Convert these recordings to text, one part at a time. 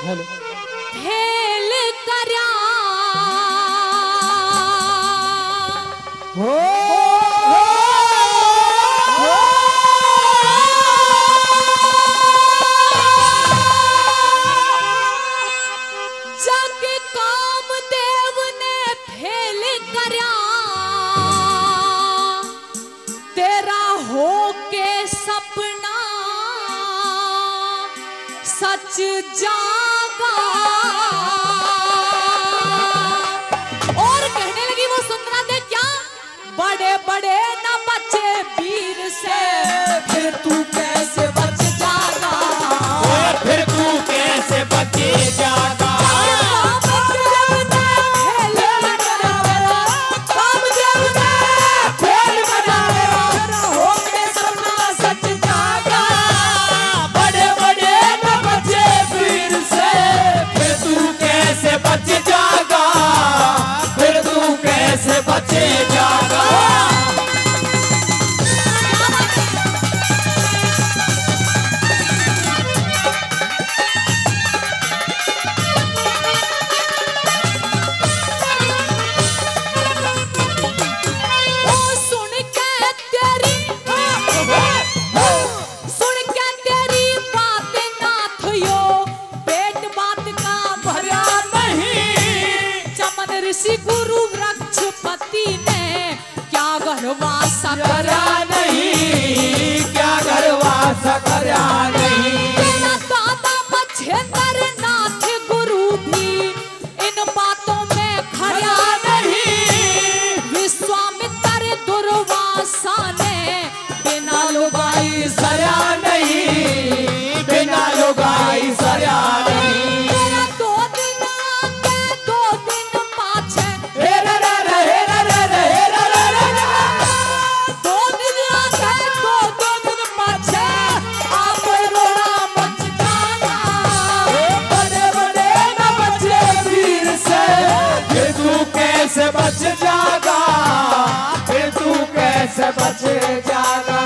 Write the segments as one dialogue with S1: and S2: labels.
S1: Hello
S2: fail करया
S1: हो
S2: जग कामदेव ने फेल करया तेरा हो के सपना सच जागा। और कहने लगी वो सुंदरा दे क्या बड़े बड़े न बचे वीर से फिर तू कैसे बच जागा,
S3: फिर तू कैसे बचे जागा।
S2: ऋषि गुरु वृक्षपति ने क्या गर्वासा
S3: करा नहीं, क्या गर्वासा करा नहीं।
S2: तेरा दादा मच्छेंद्र नाथ गुरु भी इन बातों में खड़ा नहीं। विश्वामित्र दुर्वासा ने बिना लुगाई
S3: सरा नहीं, बिना लुगाई सरा नहीं। कैसे बच जागा, फिर तू कैसे बच जागा।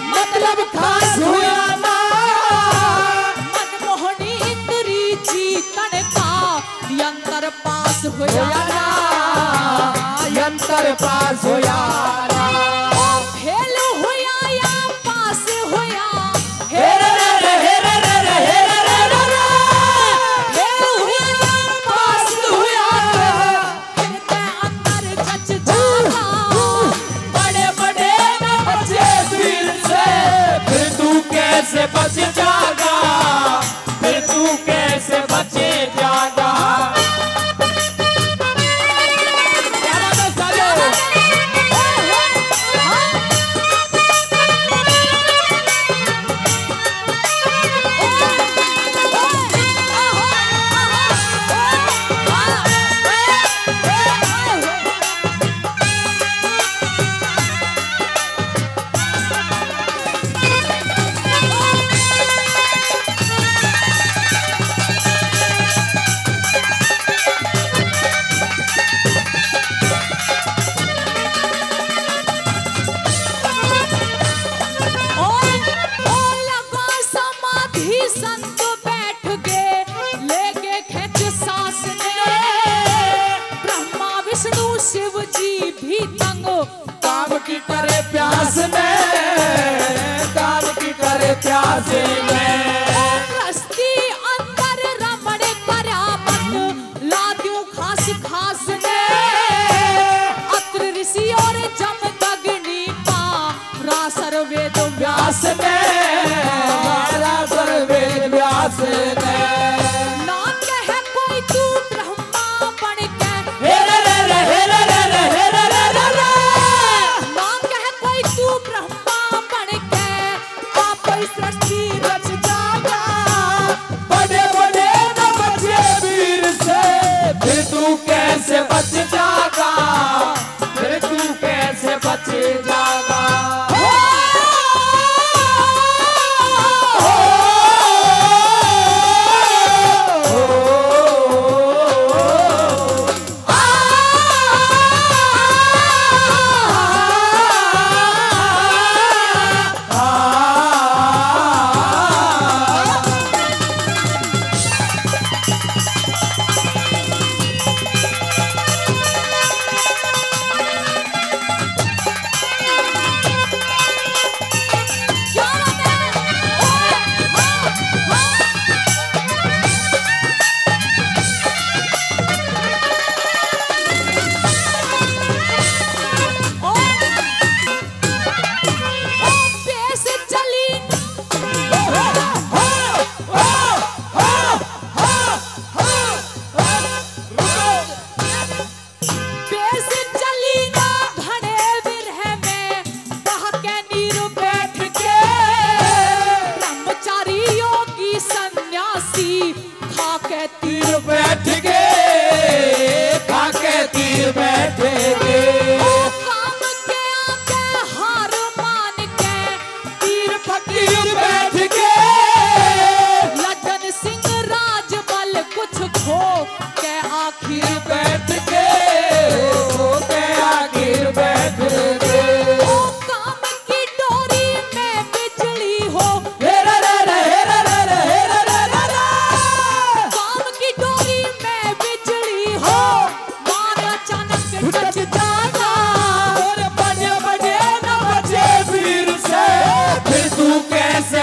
S2: मतलब खास हुआ ना मनमोहनी इंद्री जीतन का यंत्र पास हुआ ना,
S3: यंत्र पास हुआ ना।
S2: फेल हुआ या पास हुआ,
S3: कैसे बच जागा, फिर तू कैसे बचे जागा। ने राजर वेद व्यास ने
S2: ना कहे कोई तू ब्रह्मा बन के
S3: हे रे रे रे हे रे रे रे हे रे रे रे रे
S2: ना कहे कोई तू ब्रह्मा बन के आप सृष्टि रच जागा
S3: बड़े बड़े न बचे वीर से फिर तू कैसे बच जागा फिर तू कैसे बच जागा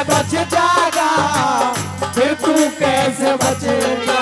S3: बच जागा फिर तू कैसे बचे